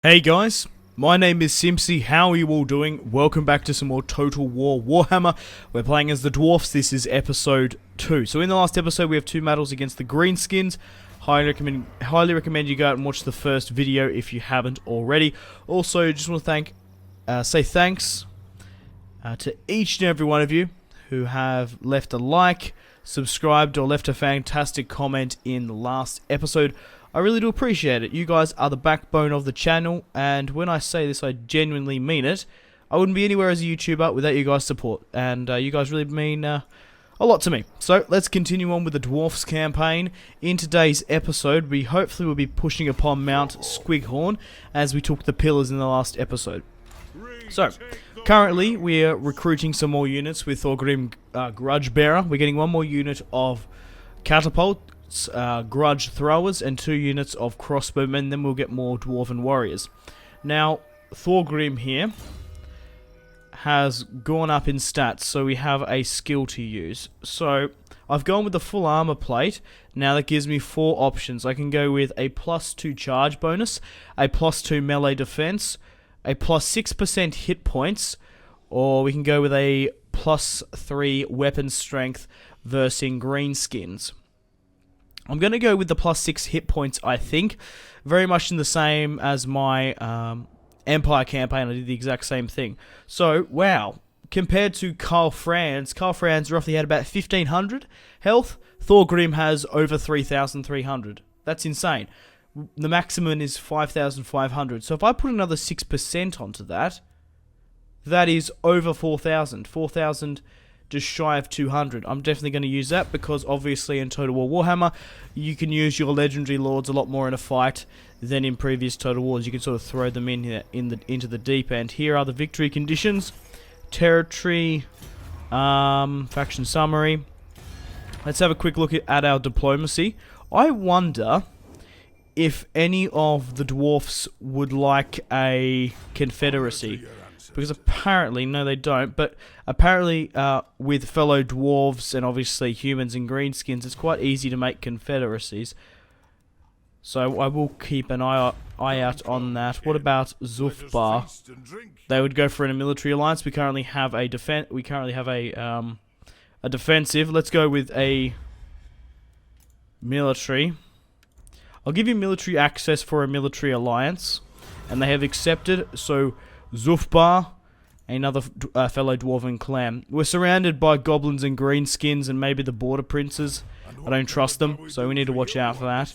Hey guys, my name is Simpzy. How are you all doing? Welcome back to some more Total War Warhammer. We're playing as the Dwarfs. This is episode 2. So in the last episode we have 2 battles against the Greenskins. Highly recommend you go out and watch the first video if you haven't already. Also, just want to say thanks to each and every one of you who have left a like, subscribed, or left a fantastic comment in the last episode. I really do appreciate it. You guys are the backbone of the channel, and when I say this, I genuinely mean it. I wouldn't be anywhere as a YouTuber without you guys' support, and you guys really mean a lot to me. So, let's continue on with the Dwarfs campaign. In today's episode, we hopefully will be pushing upon Mount Squighorn, as we took the pillars in the last episode. So, currently, we're recruiting some more units with Thorgrim Grudge Bearer. We're getting 1 more unit of Catapult, Grudge Throwers, and 2 units of Crossbowmen. Then we'll get more Dwarven Warriors. Now, Thorgrim here has gone up in stats, so we have a skill to use. So, I've gone with the full armor plate. Now that gives me 4 options. I can go with a +2 charge bonus, a +2 melee defense, a +6% hit points, or we can go with a +3 weapon strength versus greenskins. I'm going to go with the +6 hit points, I think. Very much in the same as my Empire campaign, I did the exact same thing. So, wow. Compared to Karl Franz roughly had about 1,500 health. Thorgrim has over 3,300. That's insane. The maximum is 5,500. So if I put another 6% onto that, that is over 4,000. 4,000 just shy of 200. I'm definitely going to use that because obviously in Total War Warhammer, you can use your legendary lords a lot more in a fight than in previous Total Wars. You can sort of throw them in here into the deep end. Here are the victory conditions. Territory, faction summary. Let's have a quick look at our diplomacy. I wonder if any of the dwarfs would like a confederacy. Because apparently, no they don't, but apparently with fellow dwarves and obviously humans and greenskins, it's quite easy to make confederacies. So I will keep an eye out on that. What about Zufbar? They would go for a military alliance. We currently have a defensive. Let's go with a military. I'll give you military access for a military alliance, and they have accepted. So Zufbar, another fellow dwarven clan. We're surrounded by goblins and greenskins and maybe the border princes. I don't trust them, so we need to watch out for that.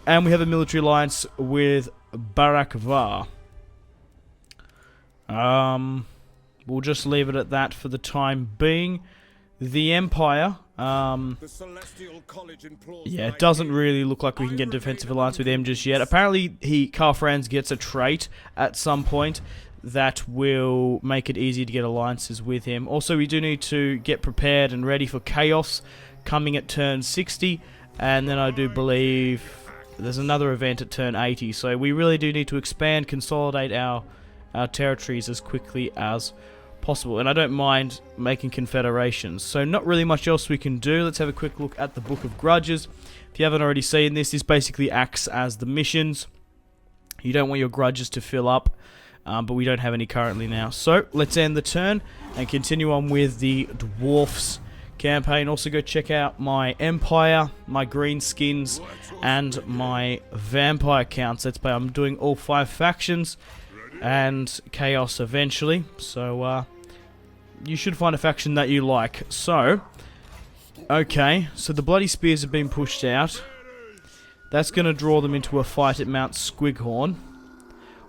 And we have a military alliance with Barakvar. We'll just leave it at that for the time being. The Empire, yeah, it doesn't really look like we can get a defensive alliance with them just yet. Apparently, Karl Franz gets a trait at some point that will make it easier to get alliances with him. Also, we do need to get prepared and ready for Chaos coming at turn 60, and then I do believe there's another event at turn 80. So we really do need to expand, consolidate our territories as quickly as possible, and I don't mind making confederations. So not really much else we can do. Let's have a quick look at the Book of Grudges. If you haven't already seen this, this basically acts as the missions. You don't want your grudges to fill up, but we don't have any currently now. So let's end the turn and continue on with the Dwarfs campaign. Also go check out my Empire, my Greenskins, and my Vampire counts. I'm doing all 5 factions and Chaos eventually, so you should find a faction that you like. So, okay, so the Bloody Spears have been pushed out. That's going to draw them into a fight at Mount Squighorn.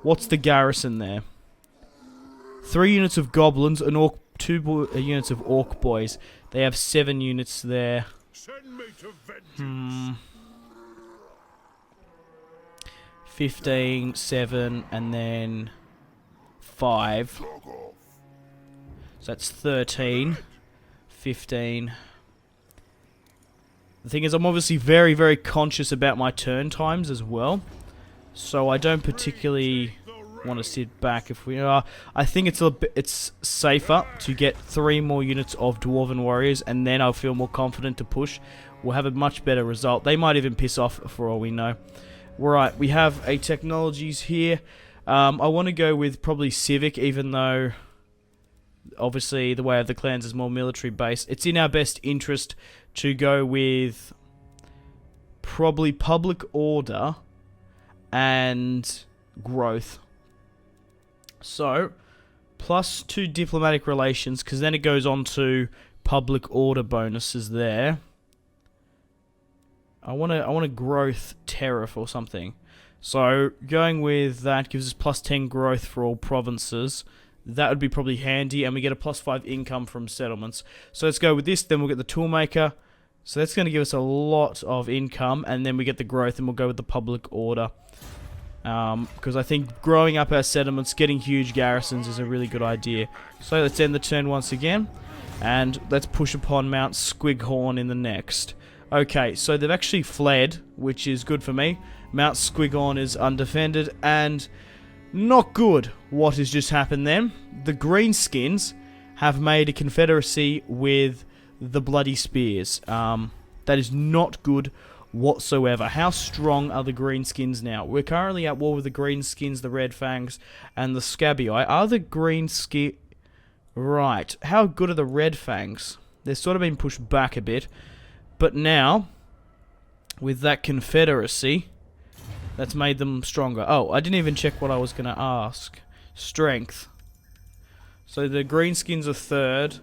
What's the garrison there? 3 units of goblins and 2 units of orc boys. They have 7 units there. 15, 7, and then 5. So that's 13, 15. The thing is, I'm obviously very, very conscious about my turn times as well. So I don't particularly want to sit back. If we are, I think it's safer to get 3 more units of Dwarven Warriors, and then I'll feel more confident to push. We'll have a much better result. They might even piss off for all we know. Right, we have a technologies here. I want to go with probably civic, even though obviously the way of the clans is more military based. It's in our best interest to go with probably public order and growth. So, +2 diplomatic relations, because then it goes on to public order bonuses there. I want a growth tariff or something. So, going with that gives us +10 growth for all provinces. That would be probably handy, and we get a +5 income from settlements. So let's go with this, then we'll get the toolmaker. So that's going to give us a lot of income, and then we get the growth, and we'll go with the public order. Because I think growing up our settlements, getting huge garrisons is a really good idea. So let's end the turn once again, and let's push upon Mount Squighorn in the next. Okay, so they've actually fled, which is good for me. Mount Squighorn is undefended, and not good what has just happened then. The Greenskins have made a confederacy with the Bloody Spears. That is not good whatsoever. How strong are the Greenskins now? We're currently at war with the Greenskins, the Red Fangs, and the Scabby Eye. Are the Greenskins... Right. How good are the Red Fangs? They've sort of been pushed back a bit. But now, with that confederacy, that's made them stronger. Oh, I didn't even check what I was going to ask. Strength. So the Greenskins are 3rd.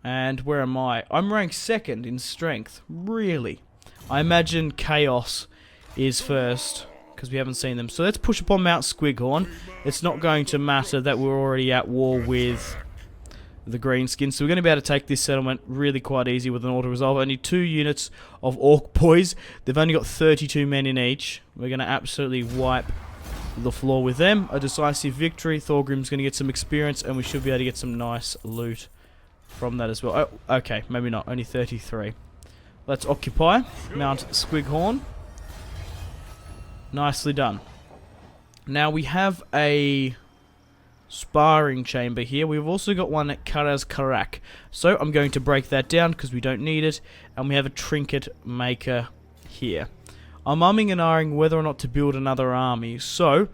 And where am I? I'm ranked 2nd in strength. Really? I imagine Chaos is 1st, because we haven't seen them. So let's push upon Mount Squighorn. It's not going to matter that we're already at war with the Greenskins. So we're going to be able to take this settlement really quite easy with an auto-resolve. Only 2 units of Orc Boys. They've only got 32 men in each. We're going to absolutely wipe the floor with them. A decisive victory. Thorgrim's going to get some experience, and we should be able to get some nice loot from that as well. Oh, okay, maybe not. Only 33. Let's occupy Mount Squighorn. Nicely done. Now we have a sparring chamber here. We've also got one at Karak. So I'm going to break that down because we don't need it. And we have a trinket maker here. I'm umming and ahhing whether or not to build another army. So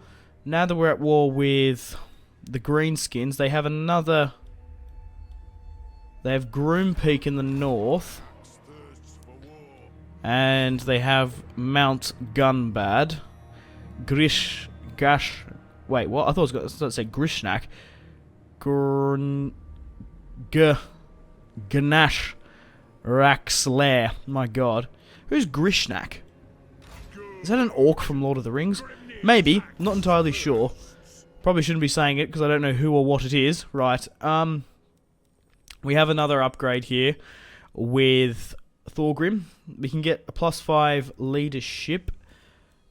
now that we're at war with the Greenskins, they have another... They have Groom Peak in the north. And they have Mount Gunbad. Wait, what? I thought it was going to say Grishnak. Ganash Raxlair. My god. Who's Grishnak? Is that an orc from Lord of the Rings? Maybe. I'm not entirely sure. Probably shouldn't be saying it because I don't know who or what it is. Right. We have another upgrade here with Thorgrim. We can get a +5 leadership.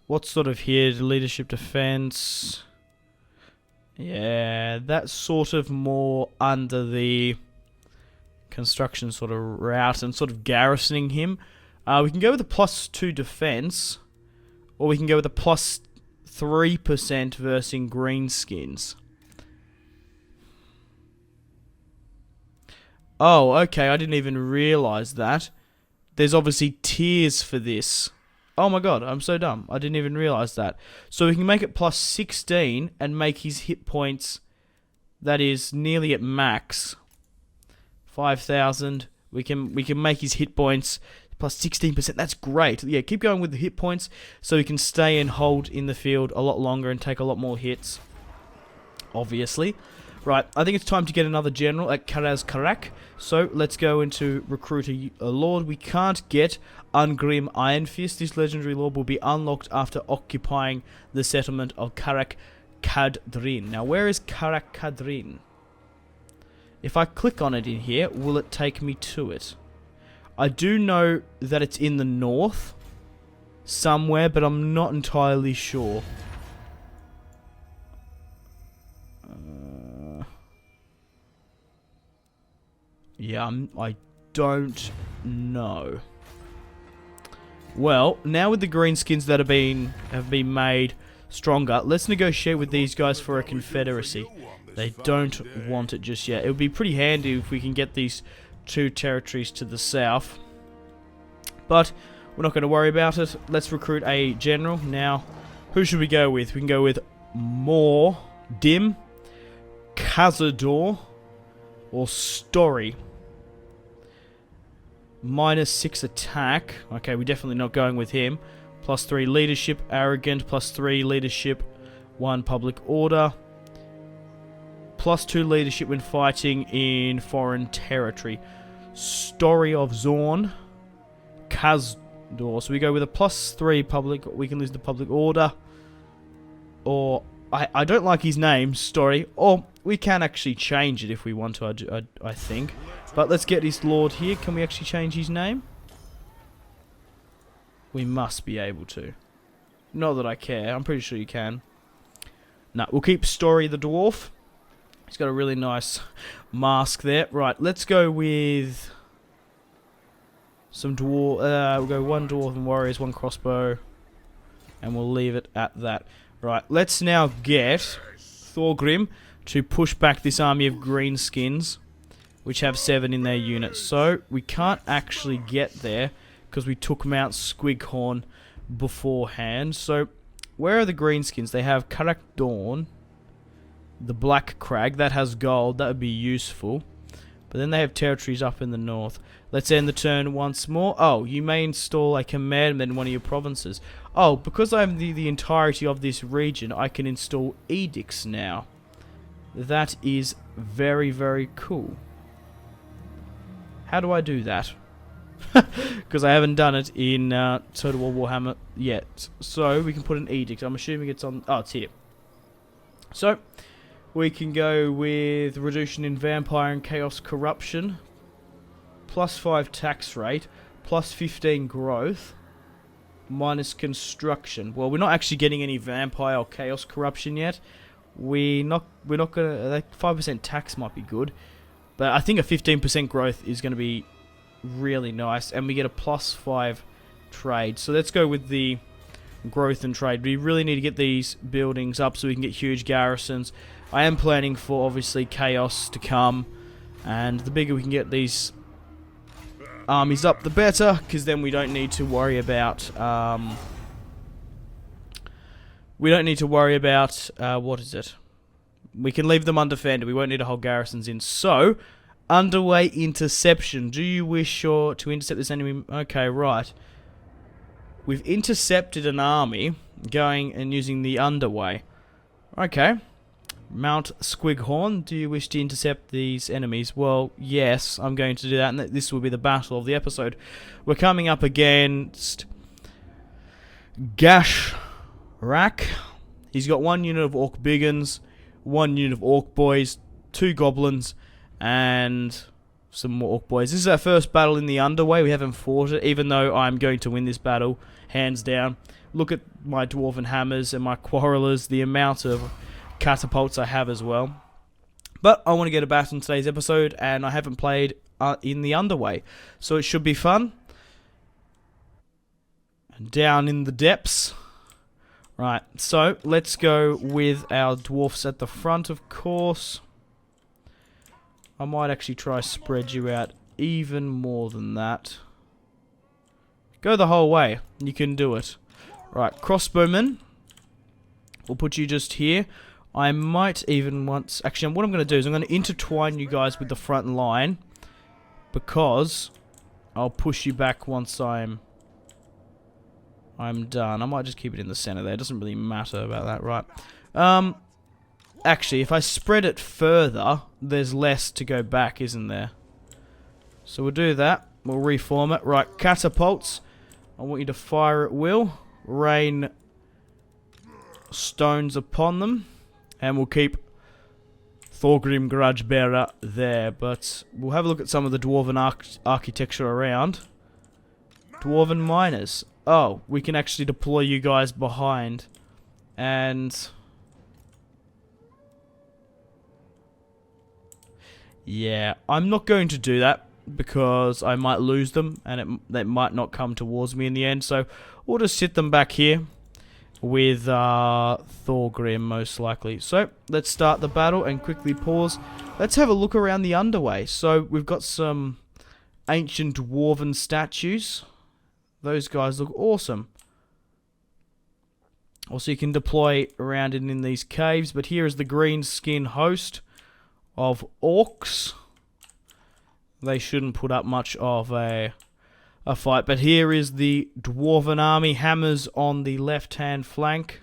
What's sort of here? Leadership defense. Yeah, that's sort of more under the construction sort of route and sort of garrisoning him. We can go with a +2 defense, or we can go with a +3% versus Greenskins. Oh, okay, I didn't even realize that. There's obviously tiers for this. Oh my god, I'm so dumb. I didn't even realize that. So we can make it +16 and make his hit points, that is, nearly at max. 5,000. We can make his hit points +16%. That's great. Yeah, keep going with the hit points so he can stay and hold in the field a lot longer and take a lot more hits. Obviously. Right, I think it's time to get another general at Karak. So let's go into recruit a lord. We can't get Ungrim Ironfist. This legendary lord will be unlocked after occupying the settlement of Karak Kadrin. Now, where is Karak Kadrin? If I click on it in here, will it take me to it? I do know that it's in the north somewhere, but I'm not entirely sure. Yeah, I don't know. Well, now with the Greenskins that have been made stronger, let's negotiate with these guys for a confederacy. They don't want it just yet. It would be pretty handy if we can get these 2 territories to the south. But We're not going to worry about it. Let's recruit a general. Now, who should we go with? We can go with Dim, Cazador, or Story. -6 attack. Okay, we're definitely not going with him. +3 leadership, arrogant. +3 leadership, 1 public order. +2 leadership when fighting in foreign territory. Story of Zorn, Kazdor. So we go with a +3 public. We can lose the public order. Or I don't like his name, Story. Or we can actually change it if we want to. I think. But let's get this lord here. Can we actually change his name? We must be able to. Not that I care. I'm pretty sure you can. No, we'll keep Story the dwarf. He's got a really nice mask there. Right, let's go with some dwarf. We'll go 1 dwarven warriors, 1 crossbow, and we'll leave it at that. Right, let's now get Thorgrim to push back this army of greenskins, which have 7 in their unit. So we can't actually get there because we took Mount Squighorn beforehand. So where are the greenskins? They have Karak Dawn, the Black Crag, that has gold, that would be useful. But then they have territories up in the north. Let's end the turn once more. Oh, you may install a commandment in one of your provinces. Oh, because I'm the entirety of this region, I can install edicts now. That is very, very cool. How do I do that? Because I haven't done it in Total War Warhammer yet. So we can put an edict. I'm assuming it's on... Oh, it's here. So we can go with reduction in vampire and chaos corruption, +5 tax rate, +15 growth, minus construction. Well, we're not actually getting any vampire or chaos corruption yet. We're not gonna, like, 5% tax might be good, but I think a 15% growth is gonna be really nice, and we get a +5 trade. So let's go with the growth and trade. We really need to get these buildings up so we can get huge garrisons. I am planning for, obviously, chaos to come, and the bigger we can get these armies up, the better, because then we don't need to worry about what is it? We can leave them undefended. We won't need to hold garrisons in. So, underway interception. Do you wish to intercept this enemy? Okay, right. We've intercepted an army going and using the underway. Okay. Mount Squighorn, do you wish to intercept these enemies? Well, yes, I'm going to do that, and this will be the battle of the episode. We're coming up against Gashrak. He's got 1 unit of Orc Biggins, 1 unit of Orc Boys, 2 Goblins, and some more Orc Boys. This is our first battle in the underway. We haven't fought it, even though I'm going to win this battle, hands down. Look at my Dwarven Hammers and my Quarrelers, the amount of catapults I have as well. But I want to get a battle in today's episode, and I haven't played in the underway, so it should be fun. And down in the depths. Right, so let's go with our dwarfs at the front, of course. I might actually try spread you out even more than that. Go the whole way, you can do it. Right, crossbowmen. We'll put you just here. I might even once... Actually, what I'm going to do is I'm going to intertwine you guys with the front line, because I'll push you back once I'm done. I might just keep it in the center there. It doesn't really matter about that, right? Actually, if I spread it further, there's less to go back, isn't there? So we'll do that. We'll reform it. Right, catapults. I want you to fire at will. Rain stones upon them. And we'll keep Thorgrim Grudgebearer there. But we'll have a look at some of the Dwarven architecture around. Dwarven miners. Oh, we can actually deploy you guys behind. And... yeah, I'm not going to do that, because I might lose them, and they might not come towards me in the end. So we'll just sit them back here with Thorgrim, most likely. So let's start the battle and quickly pause. Let's have a look around the underway. So we've got some ancient dwarven statues. Those guys look awesome. Also, you can deploy around in these caves, but here is the green skin host of orcs. They shouldn't put up much of a fight, but here is the dwarven army, hammers on the left-hand flank.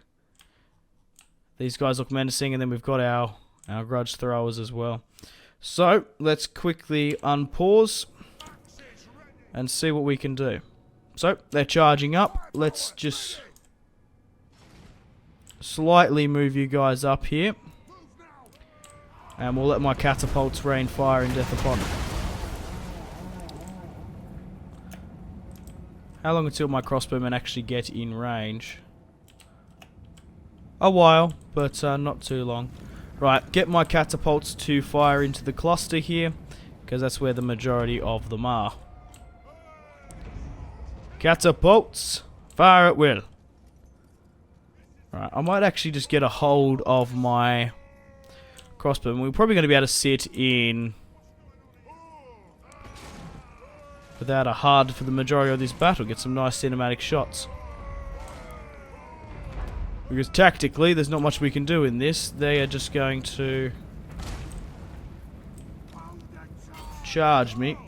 These guys look menacing, and then we've got our grudge throwers as well. So, let's quickly unpause and see what we can do. So, they're charging up. Let's just slightly move you guys up here. And we'll let my catapults rain fire and death upon them. How long until my crossbowmen actually get in range? A while, but not too long. Right, get my catapults to fire into the cluster here, because that's where the majority of them are. Catapults, fire at will. Right, I might actually just get a hold of my crossbow. We're probably going to be able to sit in without a HUD for the majority of this battle. Get some nice cinematic shots. Because tactically, there's not much we can do in this. They are just going to charge me.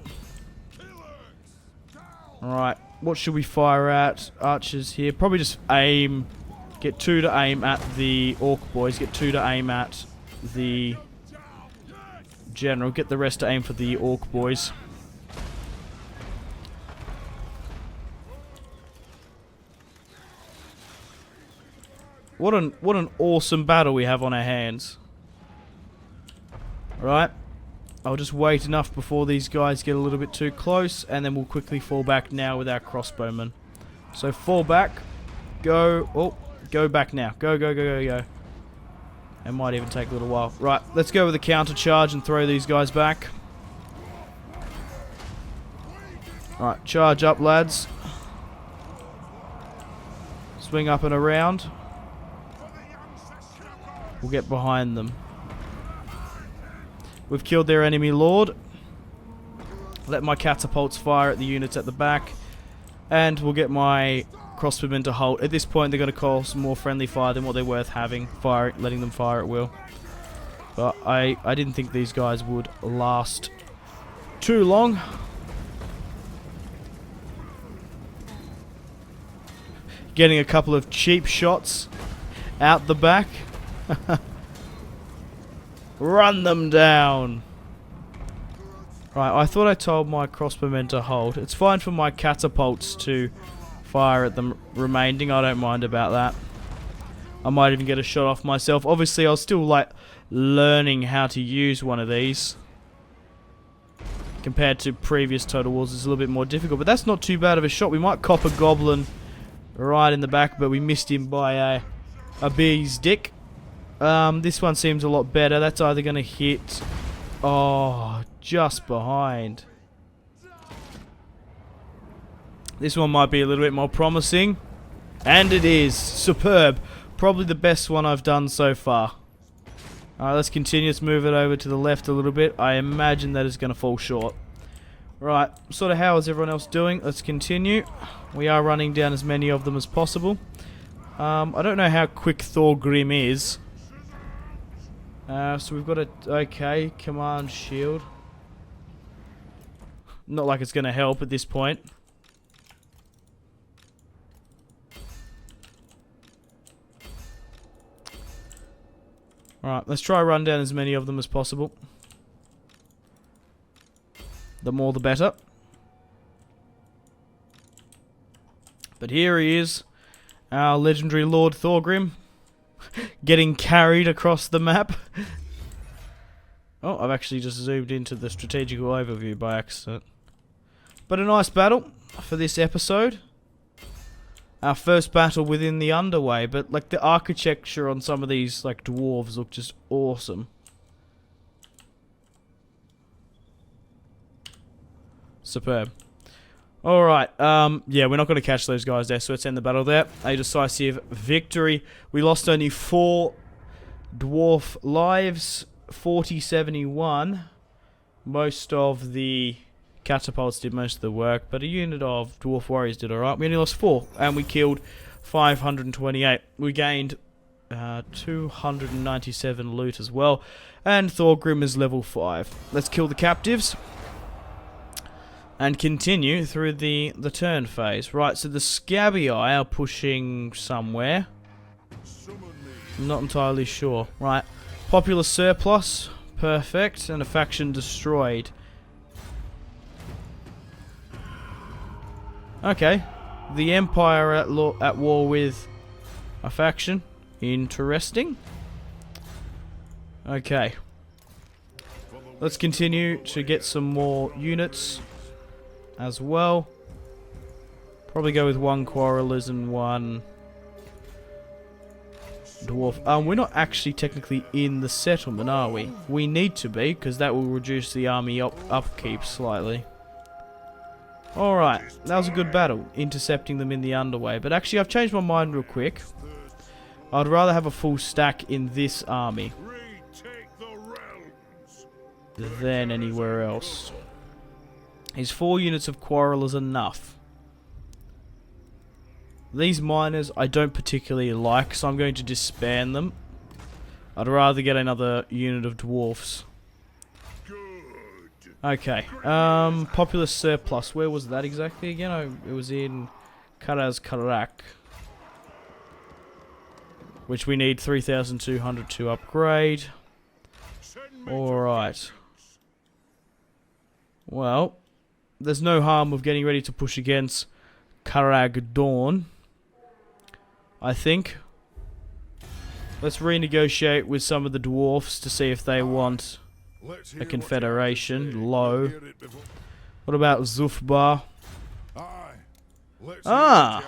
Alright, what should we fire at? Archers here. Probably just aim. Get 2 to aim at the orc boys. Get 2 to aim at the general. Get the rest to aim for the orc boys. What an awesome battle we have on our hands. Alright. I'll just wait enough before these guys get a little bit too close, and then we'll quickly fall back now with our crossbowmen. So fall back. Go. Oh, go back now. Go, go, go, go, go. It might even take a little while. Right, let's go with a counter charge and throw these guys back. Alright, charge up, lads. Swing up and around. We'll get behind them. We've killed their enemy lord. Let my catapults fire at the units at the back. And we'll get my crossbowmen to hold. At this point, they're going to call some more friendly fire than what they're worth having. Letting them fire at will. But I didn't think these guys would last too long. Getting a couple of cheap shots out the back. Run them down. Right, I thought I told my crossbowmen to hold. It's fine for my catapults to fire at them remaining. I don't mind about that. I might even get a shot off myself. Obviously, I was still like learning how to use one of these. Compared to previous Total Wars, it's a little bit more difficult. But that's not too bad of a shot. We might cop a goblin right in the back, but we missed him by a bee's dick. This one seems a lot better. That's either going to hit... Oh, just behind. This one might be a little bit more promising. And it is. Superb. Probably the best one I've done so far. Alright, let's continue. Let's move it over to the left a little bit. I imagine that is going to fall short. Right, sort of how is everyone else doing? Let's continue. We are running down as many of them as possible. I don't know how quick Thorgrim is. So we've got a... Okay, command shield. Not like it's going to help at this point. Alright, let's try run down as many of them as possible. The more the better. But here he is. Our legendary Lord Thorgrim. Getting carried across the map. Oh, I've actually just zoomed into the strategical overview by accident. But a nice battle for this episode. Our first battle within the underway, but like the architecture on some of these like dwarves look just awesome. Superb. Alright, yeah, we're not going to catch those guys there, so let's end the battle there. A decisive victory. We lost only 4 dwarf lives, 40-71. Most of the Catapults did most of the work, but a unit of Dwarf Warriors did alright. We only lost 4, and we killed 528. We gained 297 loot as well, and Thorgrim is level 5. Let's kill the captives and continue through the turn phase. Right, so the Scabby Eye are pushing somewhere. I'm not entirely sure. Right, popular surplus, perfect, and a faction destroyed. Okay, the Empire at war with a faction. Interesting. Okay, let's continue to get some more units as well. Probably go with 1 Quarrelers and 1 Dwarf. We're not actually technically in the settlement, are we? We need to be, because that will reduce the army upkeep slightly. Alright, that was a good battle, intercepting them in the underway. But actually, I've changed my mind real quick. I'd rather have a full stack in this army than anywhere else. Is 4 units of Quarrelers enough? These miners I don't particularly like, so I'm going to disband them. I'd rather get another unit of Dwarfs. Okay, popular surplus. Where was that exactly again? Oh, it was in Karaz Karak, which we need 3,200 to upgrade. Alright. Well, there's no harm of getting ready to push against Karag Dawn, I think. Let's renegotiate with some of the dwarfs to see if they want a confederation. Low. What about Zufbar? Ah!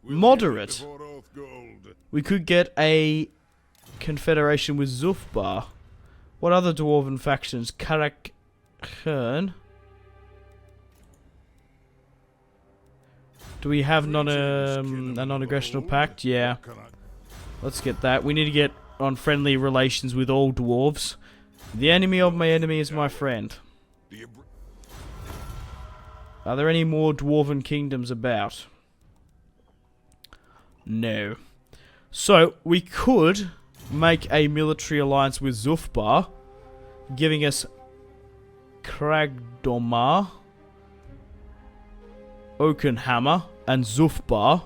Moderate. We could get a confederation with Zufbar. What other dwarven factions? Karak Khern. Do we have a non-aggressional pact? Yeah. Let's get that. We need to get on friendly relations with all dwarves. The enemy of my enemy is my friend. Are there any more dwarven kingdoms about? No. So, we could make a military alliance with Zufbar, giving us Kragdomar, Oakenhammer, and Zufbar.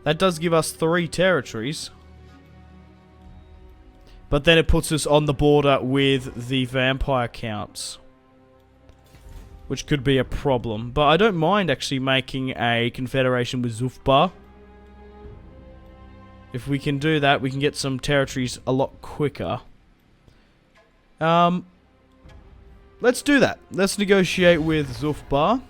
That does give us 3 territories. But then it puts us on the border with the vampire counts, which could be a problem. But I don't mind actually making a confederation with Zufbar. If we can do that, we can get some territories a lot quicker. Let's do that. Let's negotiate with Zufbar.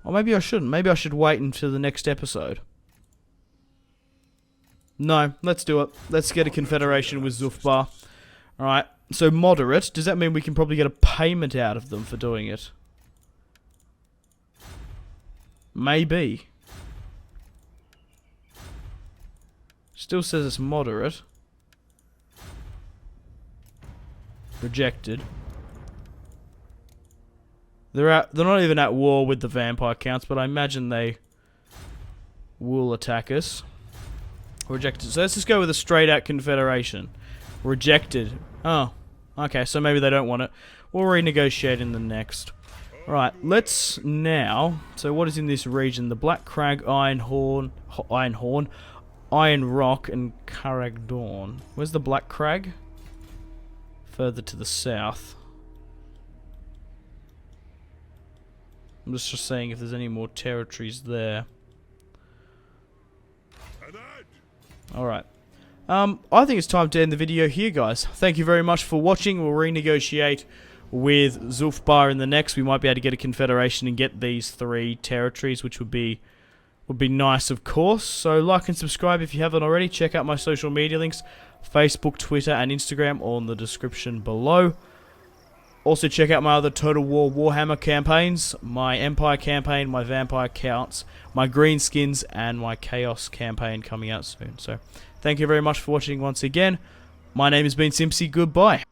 Or maybe I shouldn't. Maybe I should wait until the next episode. No, let's do it. Let's get a confederation with Zufbar. Alright, so moderate. Does that mean we can probably get a payment out of them for doing it? Maybe. Still says it's moderate. Rejected. They're not even at war with the vampire counts, but I imagine they will attack us. Rejected. So let's just go with a straight out confederation. Rejected. Oh. Okay, so maybe they don't want it. We'll renegotiate in the next. Alright, let's now... So what is in this region? The Black Crag, Iron Rock, and Karagdawn. Where's the Black Crag? Further to the south. I'm just saying if there's any more territories there. Alright. I think it's time to end the video here, guys. Thank you very much for watching. We'll renegotiate with Zufbar in the next. We might be able to get a confederation and get these 3 territories, which would be nice, of course. So like and subscribe if you haven't already. Check out my social media links, Facebook, Twitter, and Instagram, all in the description below. Also check out my other Total War Warhammer campaigns, my Empire campaign, my Vampire Counts, my Greenskins, and my Chaos campaign coming out soon. So thank you very much for watching once again. My name has been Simpzy, goodbye.